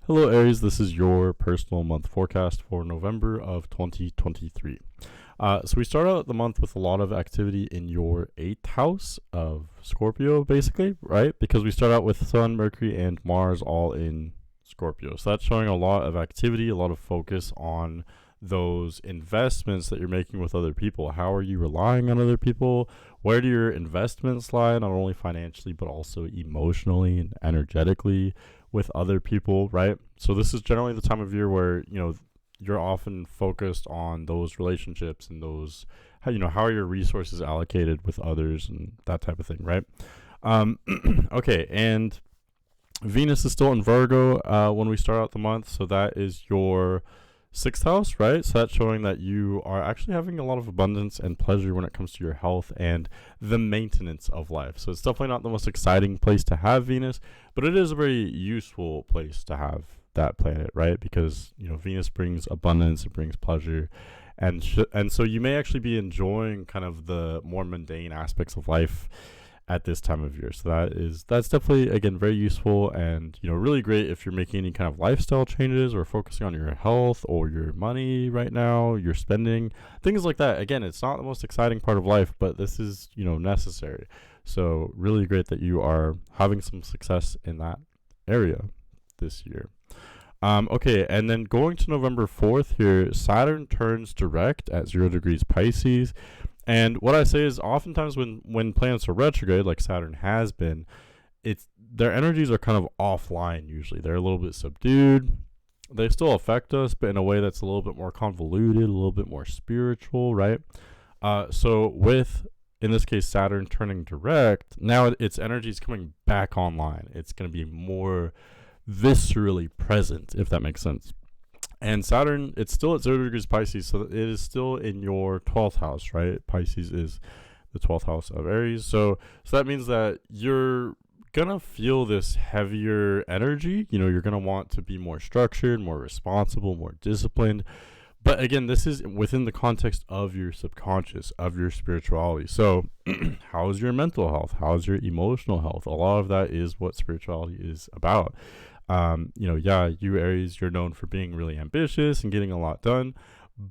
Hello, Aries. This is your personal month forecast for November of 2023. So we start out the month with a lot of activity in your 8th house of Scorpio, basically, right? Because we start out with Sun, Mercury, and Mars all in Scorpio. So that's showing a lot of activity, a lot of focus on those investments that you're making with other people. How are you relying on other people? Where do your investments lie, not only financially, but also emotionally and energetically with other people, right? So this is generally the time of year where, you're often focused on those relationships and those, how are your resources allocated with others and that type of thing, right? Okay, and Venus is still in Virgo when we start out the month, so that is your 6th house, right? So that's showing that you are actually having a lot of abundance and pleasure when it comes to your health and the maintenance of life. So it's definitely not the most exciting place to have Venus, but it is a very useful place to have that planet, right? Because Venus brings abundance, it brings pleasure, and so you may actually be enjoying kind of the more mundane aspects of life at this time of year. So that's definitely, again, very useful and really great if you're making any kind of lifestyle changes or focusing on your health or your money right now, your spending, things like that. Again, it's not the most exciting part of life, but this is necessary. So really great that you are having some success in that area this year. Okay, and then going to November 4th here, Saturn turns direct at 0 degrees Pisces. And what I say is oftentimes when planets are retrograde, like Saturn has been, it's their energies are kind of offline usually. They're a little bit subdued. They still affect us, but in a way that's a little bit more convoluted, a little bit more spiritual, right? So with, in this case, Saturn turning direct, now its energy is coming back online. It's going to be more viscerally present, if that makes sense. And Saturn, it's still at 0 degrees Pisces, so it is still in your 12th house, right? Pisces is the 12th house of Aries. So that means that you're going to feel this heavier energy. You're going to want to be more structured, more responsible, more disciplined. But again, this is within the context of your subconscious, of your spirituality. So how's your mental health? How's your emotional health? A lot of that is what spirituality is about. You Aries, you're known for being really ambitious and getting a lot done,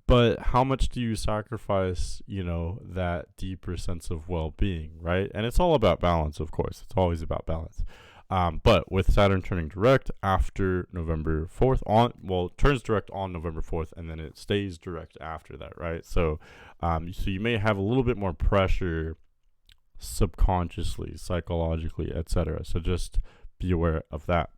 but how much do you sacrifice, that deeper sense of well-being, right? And it's all about balance, of course. It's always about balance. But with Saturn turning direct after November 4th turns direct on November 4th, and then it stays direct after that, right? So you may have a little bit more pressure subconsciously, psychologically, etc. So just be aware of that.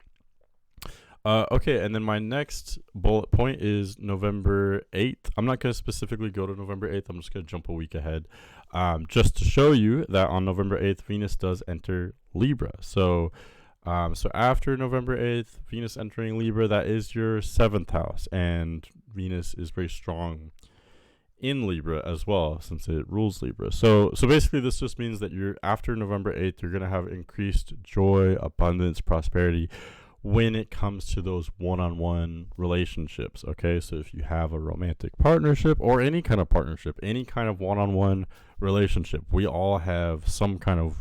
Okay, and then my next bullet point is November 8th. I'm not going to specifically go to November 8th. I'm just going to jump a week ahead just to show you that on November 8th, Venus does enter Libra. So after November 8th, Venus entering Libra, that is your 7th house. And Venus is very strong in Libra as well, since it rules Libra. So basically this just means that after November 8th, you're going to have increased joy, abundance, prosperity when it comes to those one-on-one relationships. Okay, so if you have a romantic partnership or any kind of partnership, any kind of one-on-one relationship, we all have some kind of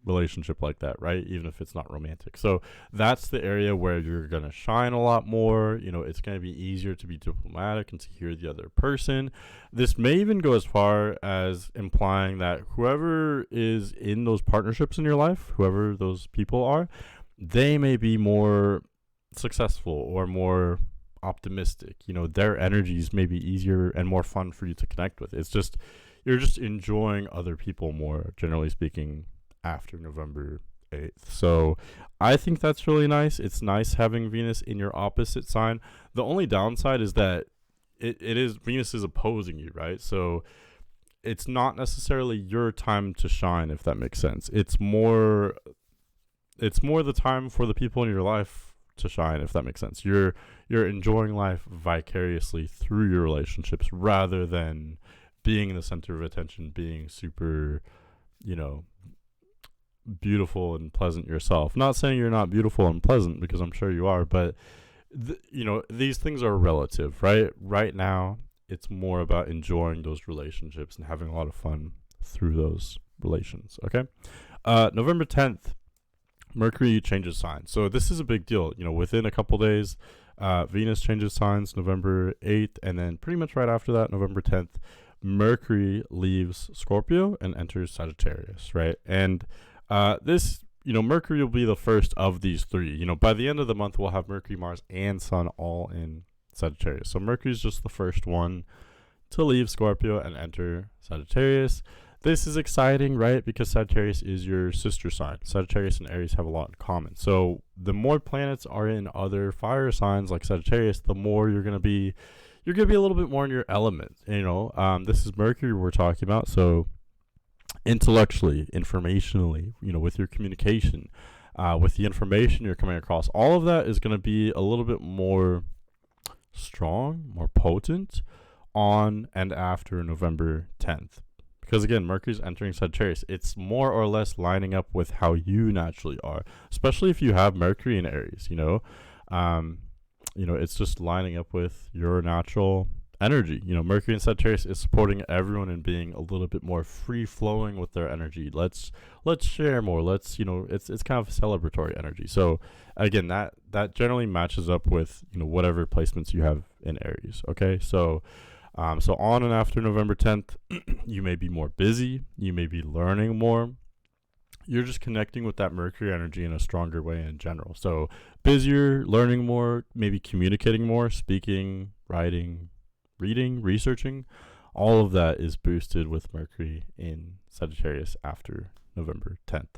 relationship like that, right? Even if it's not romantic. So that's the area where you're going to shine a lot more. It's going to be easier to be diplomatic and to hear the other person. This may even go as far as implying that whoever is in those partnerships in your life, whoever those people are, they may be more successful or more optimistic. Their energies may be easier and more fun for you to connect with. It's just, you're just enjoying other people more, generally speaking, after November 8th. So I think that's really nice. It's nice having Venus in your opposite sign. The only downside is that Venus is opposing you, right? So it's not necessarily your time to shine, if that makes sense. It's more the time for the people in your life to shine, if that makes sense. You're enjoying life vicariously through your relationships rather than being the center of attention, being super, beautiful and pleasant yourself. Not saying you're not beautiful and pleasant, because I'm sure you are, but these things are relative, right? Right now, it's more about enjoying those relationships and having a lot of fun through those relations. Okay. November 10th, Mercury changes signs. So this is a big deal. Within a couple days, Venus changes signs November 8th, and then pretty much right after that, November 10th, Mercury leaves Scorpio and enters Sagittarius, right? And this, Mercury will be the first of these three. By the end of the month, we'll have Mercury, Mars, and Sun all in Sagittarius. So Mercury's just the first one to leave Scorpio and enter Sagittarius. This is exciting, right? Because Sagittarius is your sister sign. Sagittarius and Aries have a lot in common. So the more planets are in other fire signs like Sagittarius, the more you're gonna be a little bit more in your element. This is Mercury we're talking about. So intellectually, informationally, with your communication, with the information you're coming across, all of that is gonna be a little bit more strong, more potent on and after November 10th. Because again, Mercury's entering Sagittarius. It's more or less lining up with how you naturally are, especially if you have Mercury in Aries. It's just lining up with your natural energy. Mercury in Sagittarius is supporting everyone and being a little bit more free flowing with their energy. Let's share more. It's kind of celebratory energy. So again, that generally matches up with whatever placements you have in Aries. Okay, so on and after November 10th, you may be more busy. You may be learning more. You're just connecting with that Mercury energy in a stronger way in general. So busier, learning more, maybe communicating more, speaking, writing, reading, researching. All of that is boosted with Mercury in Sagittarius after November 10th.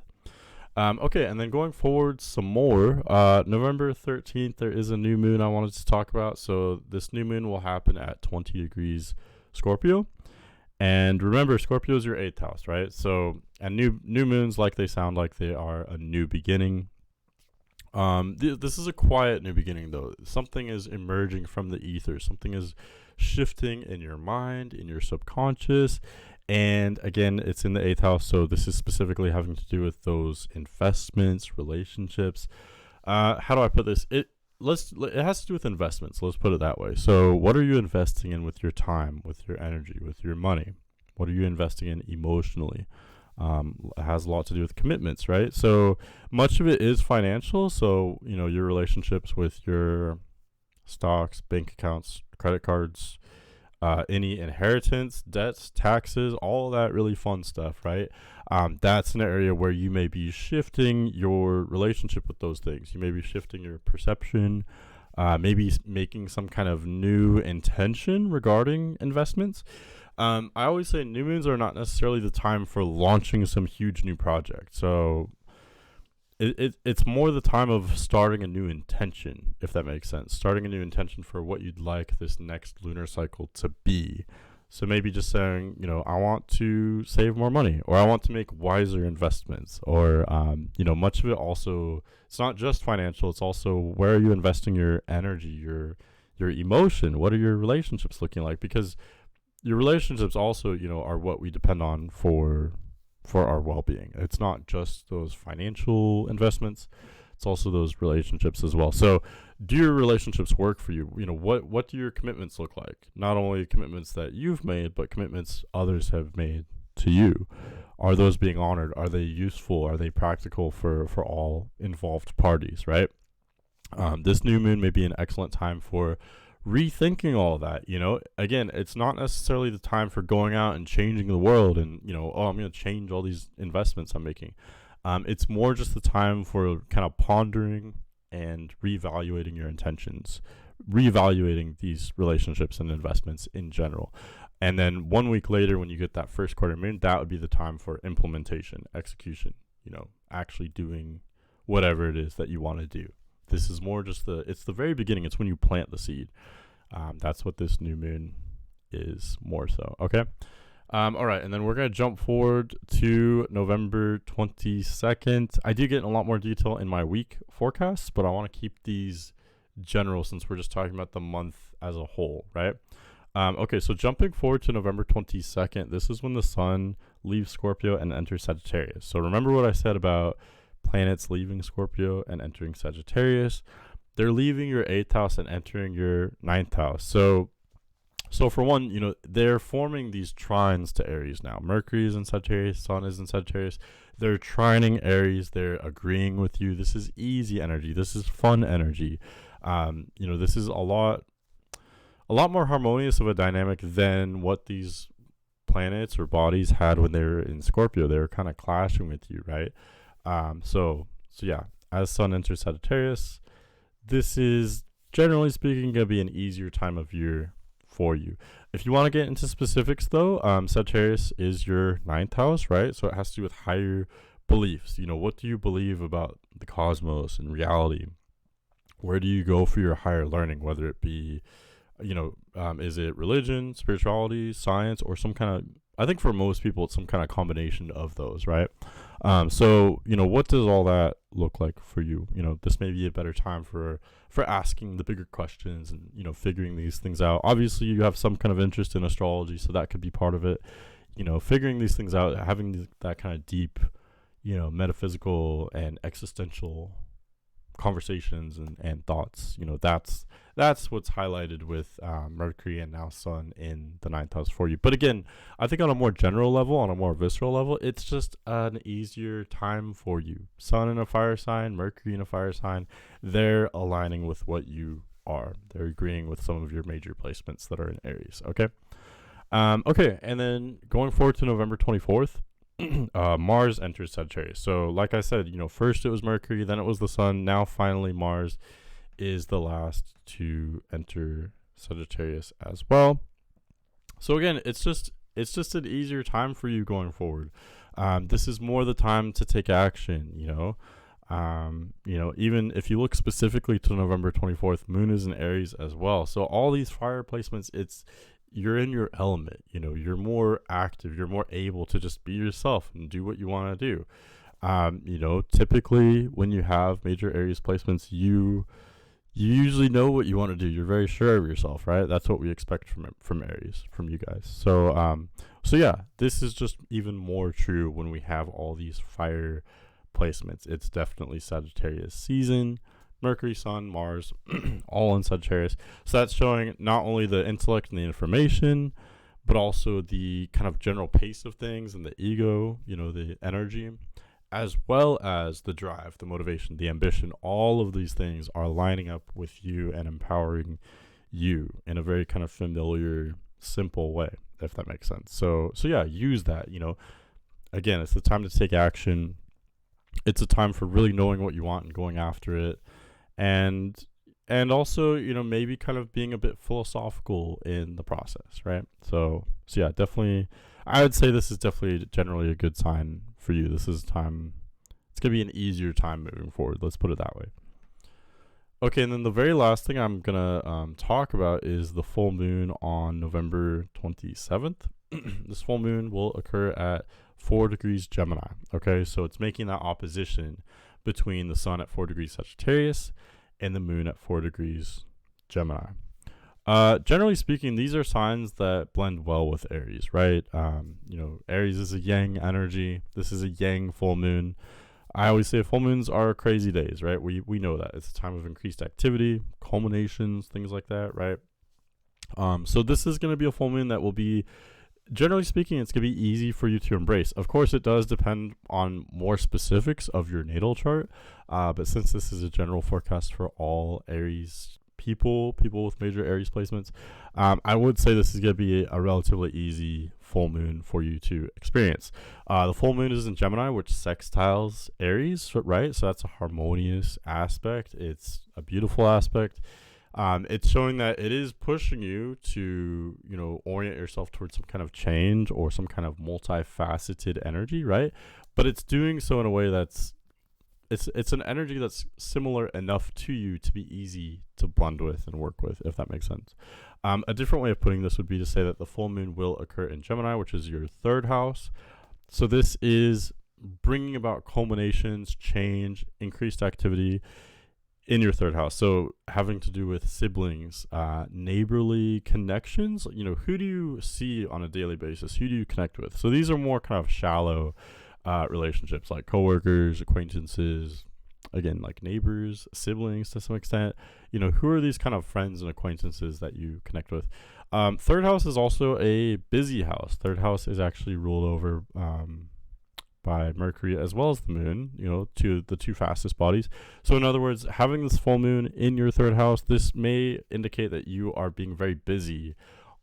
Okay, and then going forward some more, November 13th, there is a new moon I wanted to talk about. So this new moon will happen at 20 degrees Scorpio. And remember, Scorpio is your 8th house, right? So, and new moons, like they sound like they are a new beginning. This is a quiet new beginning, though. Something is emerging from the ether. Something is shifting in your mind, in your subconscious. And again, it's in the 8th house, so this is specifically having to do with those investments, relationships. How do I put this? It has to do with investments. Let's put it that way. So what are you investing in with your time, with your energy, with your money? What are you investing in emotionally? It has a lot to do with commitments, right? So much of it is financial. So, your relationships with your stocks, bank accounts, credit cards, any inheritance, debts, taxes, all of that really fun stuff, right? That's an area where you may be shifting your relationship with those things. You may be shifting your perception, maybe making some kind of new intention regarding investments. I always say new moons are not necessarily the time for launching some huge new project. So it's more the time of starting a new intention, if that makes sense. Starting a new intention for what you'd like this next lunar cycle to be. So maybe just saying, I want to save more money, or I want to make wiser investments, or, much of it also, it's not just financial, it's also where are you investing your energy, your emotion? What are your relationships looking like? Because your relationships also, are what we depend on for our well-being. It's not just those financial investments, it's also those relationships as well. So do your relationships work for you? What do your commitments look like? Not only commitments that you've made, but commitments others have made to you. Are those being honored? Are they useful? Are they practical for all involved parties, right? This new moon may be an excellent time for rethinking all that. Again, it's not necessarily the time for going out and changing the world and I'm going to change all these investments I'm making. It's more just the time for kind of pondering and reevaluating your intentions, reevaluating these relationships and investments in general. And then 1 week later, when you get that first quarter moon, that would be the time for implementation, execution, actually doing whatever it is that you want to do. This is more just it's the very beginning. It's when you plant the seed. That's what this new moon is more so. Okay. All right. And then we're going to jump forward to November 22nd. I do get in a lot more detail in my week forecasts, but I want to keep these general since we're just talking about the month as a whole, right? Okay. So jumping forward to November 22nd, this is when the sun leaves Scorpio and enters Sagittarius. So remember what I said about planets leaving Scorpio and entering Sagittarius. They're leaving your 8th house and entering your 9th house. So So for one, they're forming these trines to Aries now. Mercury is in Sagittarius, Sun is in Sagittarius. They're trining Aries. They're agreeing with you. This is easy energy. This is fun energy. This is a lot more harmonious of a dynamic than what these planets or bodies had when they were in Scorpio. They were kind of clashing with you, right? So yeah, as Sun enters Sagittarius, this is generally speaking gonna be an easier time of year for you. If you want to get into specifics though, Sagittarius is your ninth house, right? So it has to do with higher beliefs. What do you believe about the cosmos and reality? Where do you go for your higher learning, whether it be is it religion, spirituality, science, or some kind of, I think for most people it's some kind of combination of those, right? So what does all that look like for you? This may be a better time for asking the bigger questions and figuring these things out. Obviously you have some kind of interest in astrology, so that could be part of it. Figuring these things out, having that kind of deep metaphysical and existential conversations and thoughts. That's what's highlighted with Mercury and now Sun in the ninth house for you. But again, I think on a more general level, on a more visceral level, it's just an easier time for you. Sun in a fire sign, Mercury in a fire sign, they're aligning with what you are. They're agreeing with some of your major placements that are in Aries. Okay. And then going forward to November 24th, Mars enters Sagittarius. So like I said, first it was Mercury, then it was the Sun. Now finally Mars is the last to enter Sagittarius as well. So again, it's just an easier time for you going forward. This is more the time to take action. Even if you look specifically to November 24th, Moon is in Aries as well. So all these fire placements, you're in your element. You're more active. You're more able to just be yourself and do what you want to do. Typically when you have major Aries placements, you usually know what you want to do. You're very sure of yourself, right? That's what we expect from Aries, from you guys. So yeah, this is just even more true when we have all these fire placements. It's definitely Sagittarius season. Mercury, Sun, Mars, all in Sagittarius. So that's showing not only the intellect and the information, but also the kind of general pace of things and the ego, the energy, as well as the drive, the motivation, the ambition. All of these things are lining up with you and empowering you in a very kind of familiar, simple way, if that makes sense. So yeah, use that. Again, it's the time to take action. It's a time for really knowing what you want and going after it. And also, maybe kind of being a bit philosophical in the process, right? So yeah, definitely, I would say this is definitely generally a good sign for you. This is time, it's going to be an easier time moving forward. Let's put it that way. Okay, and then the very last thing I'm going to talk about is the full moon on November 27th. This full moon will occur at 4 degrees Gemini. Okay, so it's making that opposition between the Sun at 4 degrees Sagittarius and the Moon at 4 degrees Gemini. Generally speaking, these are signs that blend well with Aries, right? Aries is a yang energy. This is a yang full moon. I always say full moons are crazy days, right? We know that. It's a time of increased activity, culminations, things like that, right? So this is going to be a full moon that will be, generally speaking, it's going to be easy for you to embrace. Of course, it does depend on more specifics of your natal chart. But since this is a general forecast for all Aries people with major Aries placements, I would say this is going to be a relatively easy full moon for you to experience. The full moon is in Gemini, which sextiles Aries, right? So that's a harmonious aspect. It's a beautiful aspect. It's showing that it is pushing you to, orient yourself towards some kind of change or some kind of multifaceted energy, right? But it's doing so in a way that's, it's an energy that's similar enough to you to be easy to blend with and work with, if that makes sense. A different way of putting this would be to say that the full moon will occur in Gemini, which is your third house. So this is bringing about culminations, change, increased activity in your third house. So having to do with siblings, neighborly connections, who do you see on a daily basis? Who do you connect with? So these are more kind of shallow relationships, like coworkers, acquaintances, again, like neighbors, siblings to some extent. Who are these kind of friends and acquaintances that you connect with? Third house is also a busy house. Third house is actually ruled over by Mercury as well as the moon, the two fastest bodies. So in other words, having this full moon in your third house, this may indicate that you are being very busy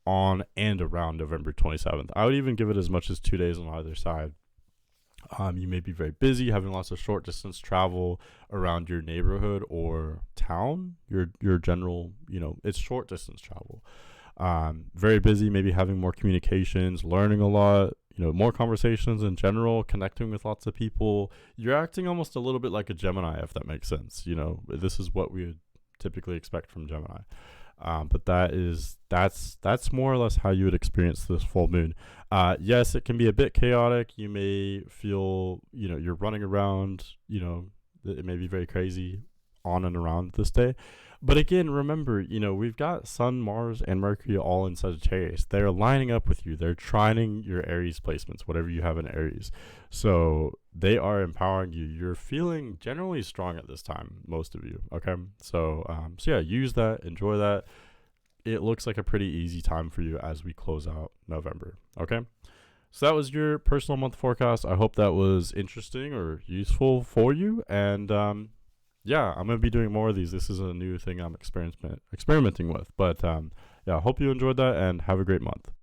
on and around November 27th. I would even give it as much as 2 days on either side. You may be very busy, having lots of short distance travel around your neighborhood or town, your general, it's short distance travel. Very busy, maybe having more communications, learning a lot, more conversations in general, connecting with lots of people. You're acting almost a little bit like a Gemini, if that makes sense. This is what we would typically expect from Gemini. But that's more or less how you would experience this full moon. Yes, it can be a bit chaotic. You may feel, you're running around, it may be very crazy on and around this day. But again, remember, we've got Sun, Mars, and Mercury all in Sagittarius. They're lining up with you. They're trining your Aries placements, whatever you have in Aries. So they are empowering you. You're feeling generally strong at this time, most of you. Okay. So yeah, use that, enjoy that. It looks like a pretty easy time for you as we close out November. Okay. So that was your personal month forecast. I hope that was interesting or useful for you. And yeah, I'm going to be doing more of these. This is a new thing I'm experimenting with. But yeah, I hope you enjoyed that and have a great month.